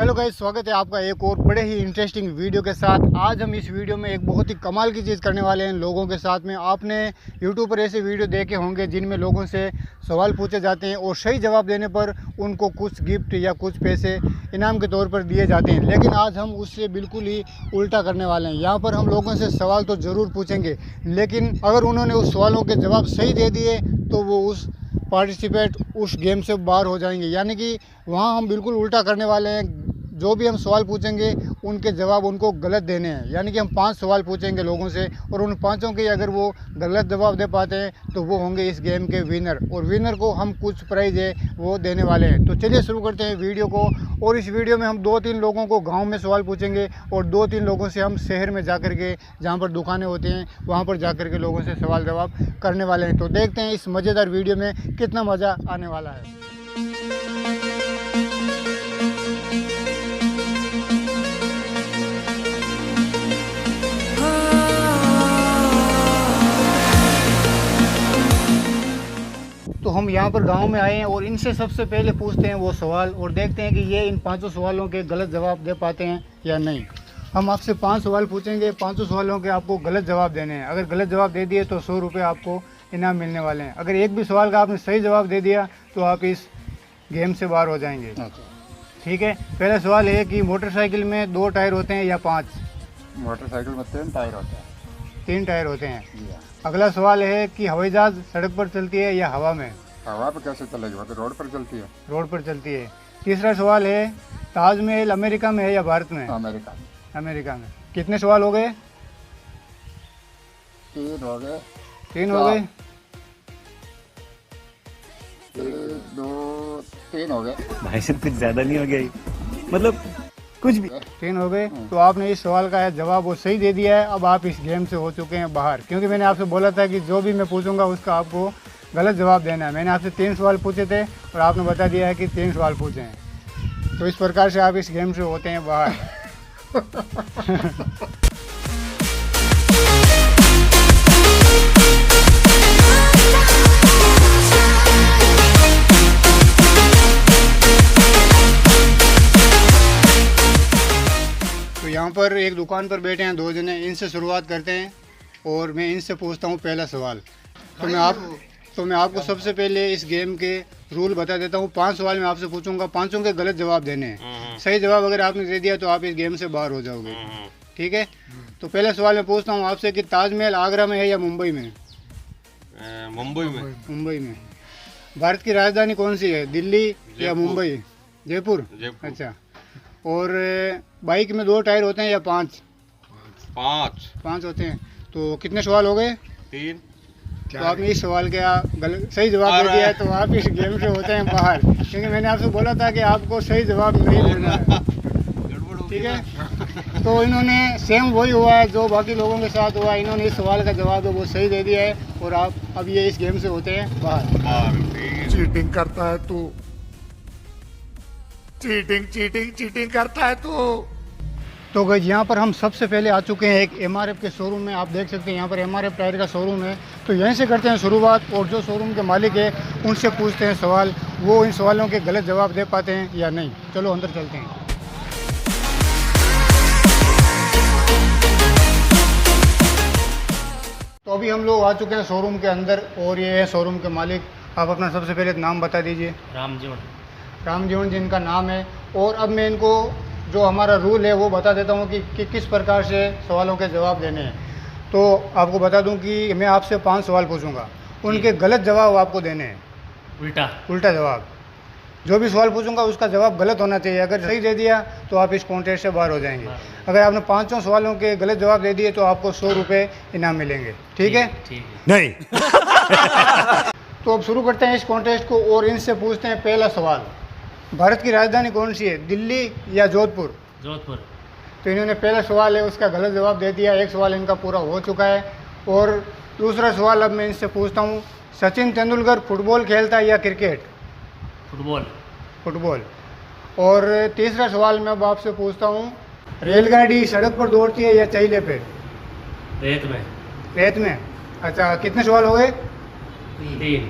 Hello guys, स्वागत है आपका एक और बड़े ही इंटरेस्टिंग वीडियो के साथ। आज हम इस वीडियो में एक बहुत ही कमाल की चीज़ करने वाले हैं लोगों के साथ में। आपने यूट्यूब पर ऐसे वीडियो देखे होंगे जिनमें लोगों से सवाल पूछे जाते हैं और सही जवाब देने पर उनको कुछ गिफ्ट या कुछ पैसे इनाम के तौर पर दिए जाते हैं। लेकिन आज हम उससे बिल्कुल ही उल्टा करने वाले हैं। यहाँ पर हम लोगों से सवाल तो ज़रूर पूछेंगे, लेकिन अगर उन्होंने उस सवालों के जवाब सही दे दिए तो वो उस पार्टिसिपेट उस गेम से बाहर हो जाएंगे। यानी कि वहाँ हम बिल्कुल उल्टा करने वाले हैं। जो भी हम सवाल पूछेंगे उनके जवाब उनको गलत देने हैं। यानी कि हम 5 सवाल पूछेंगे लोगों से और उन 5 के अगर वो गलत जवाब दे पाते हैं तो वो होंगे इस गेम के विनर, और विनर को हम कुछ प्राइज़ है वो देने वाले हैं। तो चलिए शुरू करते हैं वीडियो को। और इस वीडियो में हम 2-3 लोगों को गाँव में सवाल पूछेंगे और 2-3 लोगों से हम शहर में जा कर के, जहाँ पर दुकानें होती हैं वहाँ पर जा कर के लोगों से सवाल जवाब करने वाले हैं। तो देखते हैं इस मज़ेदार वीडियो में कितना मज़ा आने वाला है। तो हम यहाँ पर गांव में आए हैं और इनसे सबसे पहले पूछते हैं वो सवाल और देखते हैं कि ये इन 5 सवालों के गलत जवाब दे पाते हैं या नहीं। हम आपसे 5 सवाल पूछेंगे, 5 सवालों के आपको गलत जवाब देने हैं। अगर गलत जवाब दे दिए तो 100 रुपये आपको इनाम मिलने वाले हैं। अगर एक भी सवाल का आपने सही जवाब दे दिया तो आप इस गेम से बाहर हो जाएंगे। ठीक है, पहला सवाल है कि मोटरसाइकिल में 2 टायर होते हैं या 5? मोटरसाइकिल में 3 टायर होते हैं। 3 टायर होते हैं। अगला सवाल है कि हवाई जहाज सड़क पर चलती है या हवा में? हवा पर कैसे चलेगी, वो तो रोड पर चलती है। रोड पर चलती है। तीसरा सवाल है ताजमहल अमेरिका में है या भारत में? अमेरिका में। अमेरिका में। कितने सवाल हो गए? 3 हो गए। 3 हो गए। 3 हो गए। भाई साहब कुछ ज्यादा नहीं हो गया ये? मतलब कुछ भी 3 हो गए। तो आपने इस सवाल का जवाब वो सही दे दिया है। अब आप इस गेम से हो चुके हैं बाहर, क्योंकि मैंने आपसे बोला था कि जो भी मैं पूछूंगा उसका आपको गलत जवाब देना है। मैंने आपसे 3 सवाल पूछे थे और आपने बता दिया है कि 3 सवाल पूछे हैं। तो इस प्रकार से आप इस गेम से होते हैं बाहर। तो यहाँ पर एक दुकान पर बैठे हैं 2 जने, इनसे शुरुआत करते हैं और मैं इनसे पूछता हूँ पहला सवाल। तो मैं आपको सबसे पहले इस गेम के रूल बता देता हूँ। 5 सवाल मैं आपसे पूछूंगा, 5 के गलत जवाब देने हैं। सही जवाब अगर आपने दे दिया तो आप इस गेम से बाहर हो जाओगे। ठीक है, तो पहला सवाल मैं पूछता हूँ आपसे कि ताजमहल आगरा में है या मुंबई में? मुंबई में। मुंबई में। भारत की राजधानी कौन सी है, दिल्ली या मुंबई? जयपुर। अच्छा। और बाइक में 2 टायर होते हैं या 5? 5 होते हैं। तो कितने सवाल हो गए? 3। तो आपने इस सवाल का सही जवाब दे दिया है तो आप इस गेम से होते हैं बाहर, क्योंकि मैंने आपसे बोला था कि आपको सही जवाब नहीं देना है। ठीक है, तो इन्होंने सेम वही हुआ है जो बाकी लोगों के साथ हुआ। इन्होंने इस सवाल का जवाब वो सही दे दिया है और आप अब ये इस गेम से होते हैं बाहर। चीटिंग करता है तू। चीटिंग करता है तू। तो गाइस, यहाँ पर हम सबसे पहले आ चुके हैं एक MRF के शोरूम में। आप देख सकते हैं यहाँ पर MRF टायर का शोरूम है। तो यहीं से करते हैं शुरुआत और जो शोरूम के मालिक है उनसे पूछते हैं सवाल, वो इन सवालों के गलत जवाब दे पाते हैं या नहीं। चलो अंदर चलते हैं। तो अभी हम लोग आ चुके हैं शोरूम के अंदर और ये है शोरूम के मालिक। आप अपना सबसे पहले नाम बता दीजिए। रामजीवन जी इनका नाम है। और अब मैं इनको जो हमारा रूल है वो बता देता हूँ कि किस प्रकार से सवालों के जवाब देने हैं। तो आपको बता दूँ कि मैं आपसे 5 सवाल पूछूंगा, उनके गलत जवाब आपको देने हैं। उल्टा जवाब। जो भी सवाल पूछूंगा उसका जवाब गलत होना चाहिए। अगर सही दे दिया तो आप इस कॉन्टेस्ट से बाहर हो जाएंगे। अगर आपने 5 सवालों के गलत जवाब दे दिए तो आपको 100 रुपये इनाम मिलेंगे। ठीक है? नहीं। तो अब शुरू करते हैं इस कॉन्टेस्ट को और इनसे पूछते हैं पहला सवाल। भारत की राजधानी कौन सी है, दिल्ली या जोधपुर? जोधपुर। तो इन्होंने पहला सवाल है उसका गलत जवाब दे दिया। एक सवाल इनका पूरा हो चुका है। और दूसरा सवाल अब मैं इनसे पूछता हूँ, सचिन तेंदुलकर फुटबॉल खेलता है या क्रिकेट? फुटबॉल। और तीसरा सवाल मैं अब आपसे पूछता हूँ, रेलगाड़ी सड़क पर दौड़ती है या चैले पे? रेत में। रेत में। अच्छा, कितने सवाल हो गए? 3।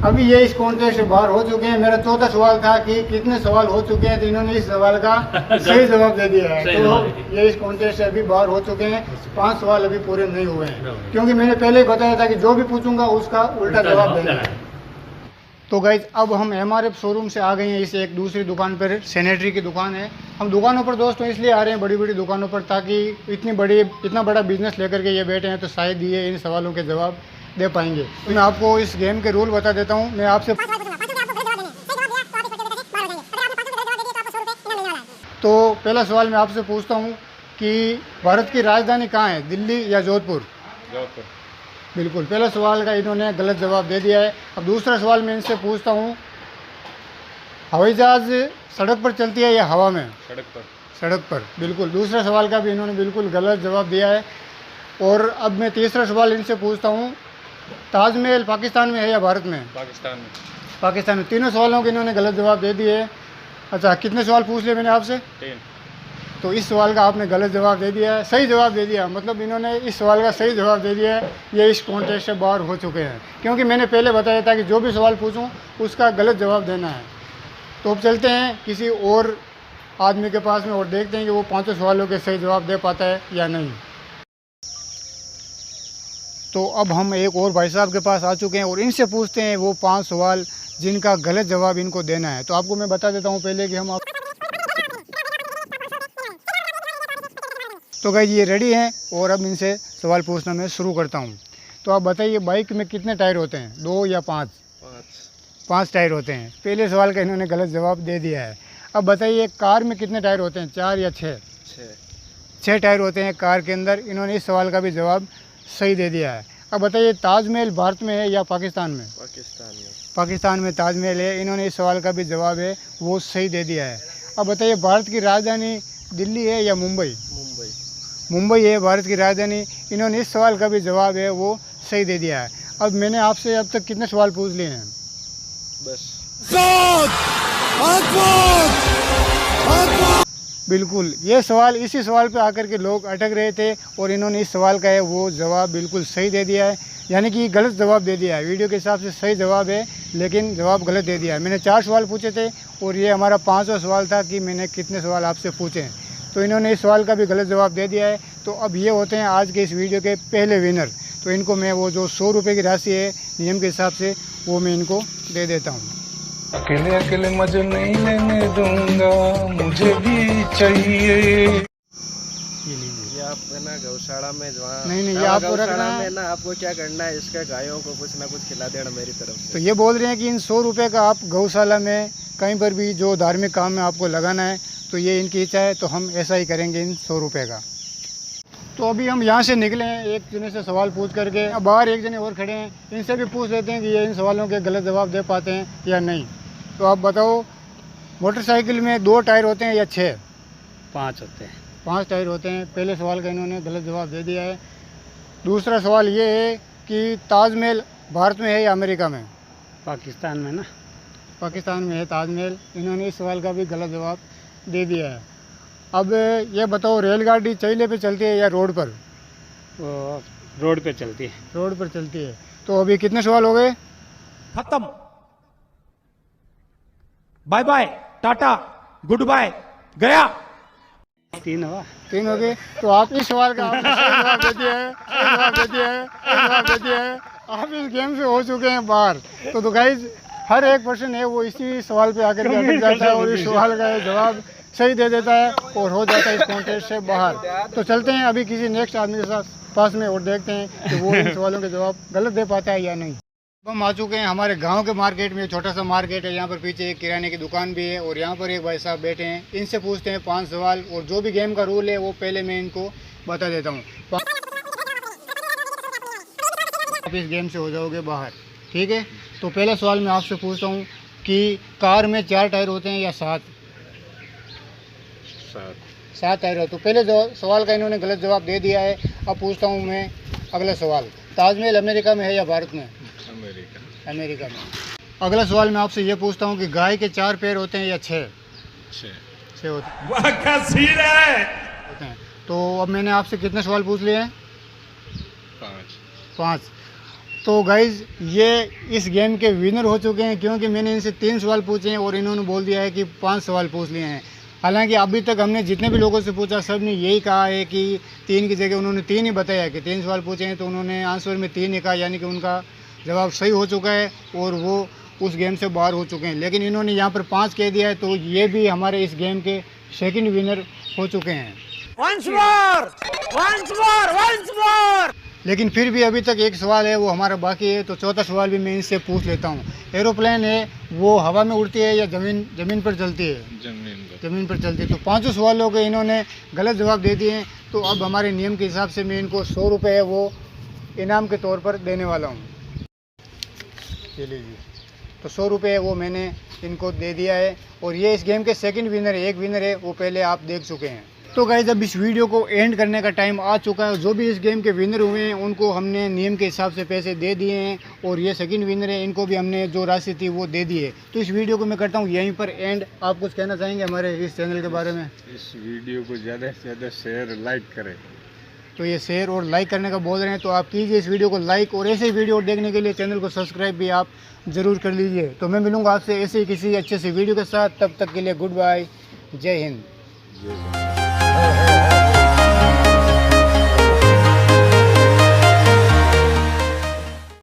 अभी ये इस कॉन्टेस्ट से बाहर हो चुके हैं। मेरा चौथा सवाल था कि कितने सवाल हो चुके हैं, तो इन्होंने इस सवाल का सही जवाब दे दिया है। तो ये इस कॉन्टेस्ट से अभी बाहर हो चुके हैं। 5 सवाल अभी पूरे नहीं हुए हैं, क्योंकि मैंने पहले ही बताया था कि जो भी पूछूंगा उसका उल्टा जवाब देना है। तो गाइज अब हम MRF शोरूम से आ गए हैं। इस एक दूसरी दुकान पर सैनिटरी की दुकान है। हम दुकानों पर दोस्तों इसलिए आ रहे हैं, बड़ी बड़ी दुकानों पर, ताकि इतना बड़ा बिजनेस लेकर के ये बैठे हैं, तो शायद ये इन सवालों के जवाब दे पाएंगे। तो मैं आपको इस गेम के रूल बता देता हूँ। मैं आपसे तो पहला सवाल मैं आपसे पूछता हूँ कि भारत की राजधानी कहाँ है, दिल्ली या जोधपुर? जोधपुर। बिल्कुल, पहला सवाल का इन्होंने गलत जवाब दे दिया है। अब दूसरा सवाल मैं इनसे पूछता हूँ, हवाई जहाज सड़क पर चलती है या हवा में? सड़क पर। सड़क पर, बिल्कुल। दूसरा सवाल का भी इन्होंने बिल्कुल गलत जवाब दिया है। और अब मैं तीसरा सवाल इनसे पूछता हूँ, ताजमहल पाकिस्तान में है या भारत में? पाकिस्तान में। पाकिस्तान में। तीनों सवालों के इन्होंने गलत जवाब दे दिए। अच्छा, कितने सवाल पूछ लिए मैंने आपसे? 3। तो इस सवाल का आपने गलत जवाब दे दिया है। सही जवाब दे दिया, मतलब इन्होंने इस सवाल का सही जवाब दे दिया है। ये इस कॉन्टेस्ट से बाहर हो चुके हैं, क्योंकि मैंने पहले बताया था कि जो भी सवाल पूछूं उसका गलत जवाब देना है। तो अब चलते हैं किसी और आदमी के पास में और देखते हैं कि वो 5 सवालों के सही जवाब दे पाता है या नहीं। तो अब हम एक और भाई साहब के पास आ चुके हैं और इनसे पूछते हैं वो 5 सवाल जिनका गलत जवाब इनको देना है। तो आपको मैं बता देता हूँ पहले कि हम तो गाइस ये रेडी हैं और अब इनसे सवाल पूछना मैं शुरू करता हूँ। तो आप बताइए, बाइक में कितने टायर होते हैं, 2 या 5? 5 टायर होते हैं। पहले सवाल का इन्होंने गलत जवाब दे दिया है। अब बताइए, कार में कितने टायर होते हैं, 4 या 6? 6 टायर होते हैं कार के अंदर। इन्होंने इस सवाल का भी जवाब सही दे दिया है। अब बताइए, ताजमहल भारत में है या पाकिस्तान में? पाकिस्तान में। पाकिस्तान में ताजमहल है। इन्होंने इस सवाल का भी जवाब है वो सही दे दिया है। अब बताइए, भारत की राजधानी दिल्ली है या मुंबई? मुंबई है भारत की राजधानी। इन्होंने इस सवाल का भी जवाब है वो सही दे दिया है। अब मैंने आपसे अब तक कितने सवाल पूछ लिए हैं? बस। बिल्कुल, ये सवाल, इसी सवाल पे आकर के लोग अटक रहे थे और इन्होंने इस सवाल का है वो जवाब बिल्कुल सही दे दिया है, यानी कि गलत जवाब दे दिया है। वीडियो के हिसाब से सही जवाब है, लेकिन जवाब गलत दे दिया है। मैंने 4 सवाल पूछे थे और ये हमारा 5वां सवाल था कि मैंने कितने सवाल आपसे पूछे हैं। तो इन्होंने इस सवाल का भी गलत जवाब दे दिया है। तो अब ये होते हैं आज के इस वीडियो के पहले विनर। तो इनको मैं वो जो 100 रुपये की राशि है नियम के हिसाब से, वो मैं इनको दे देता हूँ। अकेले अकेले मजे नहीं लेने दूंगा, मुझे भी चाहिए। ये आप है ना गौशाला में जहाँ नहीं, ये आपको रखना है ना, आपको क्या करना है, इसके गायों को कुछ ना कुछ खिला देना मेरी तरफ से। तो ये बोल रहे हैं कि इन 100 रुपये का आप गौशाला में कहीं पर भी जो धार्मिक काम में आपको लगाना है, तो ये इनकी इच्छा है, तो हम ऐसा ही करेंगे इन 100 रुपये का। तो अभी हम यहाँ से निकले हैं एक जने से सवाल पूछ करके। अब बाहर एक जने और खड़े हैं, इनसे भी पूछ लेते हैं कि ये इन सवालों के गलत जवाब दे पाते हैं या नहीं। तो आप बताओ, मोटरसाइकिल में 2 टायर होते हैं या 6? 5 होते हैं। 5 टायर होते हैं। पहले सवाल का इन्होंने गलत जवाब दे दिया है। दूसरा सवाल ये है कि ताजमहल भारत में है या अमेरिका में? पाकिस्तान में ना। पाकिस्तान में है ताजमहल। इन्होंने इस सवाल का भी गलत जवाब दे दिया है। अब ये बताओ, रेलगाड़ी चैले पे चलती है या रोड पर? वो रोड पे चलती है। रोड पर चलती है। तो अभी कितने सवाल हो गए? खत्म। Bye bye, tata, goodbye, गया। 3 हुआ। 3 हो गए। तो आप इस सवाल का आपने सही जवाब दे दिया है, सही जवाब दे दिया है, सही जवाब दे दिया है। आप इस गेम से हो चुके हैं बाहर। तो गाइज, हर एक पर्सन है वो इसी सवाल पे आकर के अटक जाता है और इस सवाल का जवाब सही दे देता है और हो जाता है इस कॉन्टेस्ट से बाहर। तो चलते हैं अभी किसी नेक्स्ट आदमी के साथ पास में और देखते हैं कि वो इन सवालों के जवाब गलत दे पाता है या नहीं। हम आ चुके हैं हमारे गांव के मार्केट में। छोटा सा मार्केट है, यहाँ पर पीछे एक किराने की दुकान भी है और यहाँ पर एक भाई साहब बैठे हैं। इनसे पूछते हैं 5 सवाल और जो भी गेम का रूल है वो पहले मैं इनको बता देता हूँ। आप इस गेम से हो जाओगे बाहर, ठीक है? तो पहला सवाल मैं आपसे पूछता हूँ कि कार में 4 टायर होते हैं या 7? 7 टायर हो। तो पहले सवाल का इन्होंने गलत जवाब दे दिया है। अब पूछता हूँ मैं अगला सवाल, ताजमहल अमेरिका में है या भारत में? अमेरिका में। अगला सवाल मैं आपसे ये पूछता हूँ कि गाय के 4 पैर होते हैं या 6? 6 होते हैं। तो अब मैंने आपसे कितने सवाल पूछ लिए हैं? 5। तो गाइज़ ये इस गेम के विनर हो चुके हैं, क्योंकि मैंने इनसे 3 सवाल पूछे हैं और इन्होंने बोल दिया है कि 5 सवाल पूछ लिए हैं। हालांकि अभी तक हमने जितने भी लोगों से पूछा सब ने यही कहा है कि 3 की जगह उन्होंने 3 ही बताया कि 3 सवाल पूछे हैं, तो उन्होंने आंसर में 3 ही कहा, यानी कि उनका जवाब सही हो चुका है और वो उस गेम से बाहर हो चुके हैं। लेकिन इन्होंने यहाँ पर 5 कह दिया है, तो ये भी हमारे इस गेम के सेकंड विनर हो चुके हैं। लेकिन फिर भी अभी तक एक सवाल है वो हमारा बाकी है, तो चौथा सवाल भी मैं इनसे पूछ लेता हूँ। एरोप्लेन है वो हवा में उड़ती है या ज़मीन पर चलती है? ज़मीन पर चलती है। तो 5 सवालों के इन्होंने गलत जवाब दे दिए हैं। तो अब हमारे नियम के हिसाब से मैं इनको 100 रुपये है वो इनाम के तौर पर देने वाला हूँ। ये लीजिए, तो 100 रुपये वो मैंने इनको दे दिया है और ये इस गेम के सेकंड विनर है। एक विनर है वो पहले आप देख चुके हैं। तो गाइस अब इस वीडियो को एंड करने का टाइम आ चुका है। जो भी इस गेम के विनर हुए हैं उनको हमने नियम के हिसाब से पैसे दे दिए हैं और ये सेकंड विनर है, इनको भी हमने जो राशि थी वो दे दी है। तो इस वीडियो को मैं करता हूँ यहीं पर एंड। आप कुछ कहना चाहेंगे हमारे इस चैनल के बारे में? इस वीडियो को ज़्यादा से ज़्यादा शेयर लाइक करें। तो ये शेयर और लाइक करने का बोल रहे हैं, तो आप कीजिए इस वीडियो को लाइक और ऐसे वीडियो देखने के लिए चैनल को सब्सक्राइब भी आप ज़रूर कर लीजिए। तो मैं मिलूँगा आपसे ऐसे ही किसी अच्छे से वीडियो के साथ। तब तक के लिए गुड बाय, जय हिंद।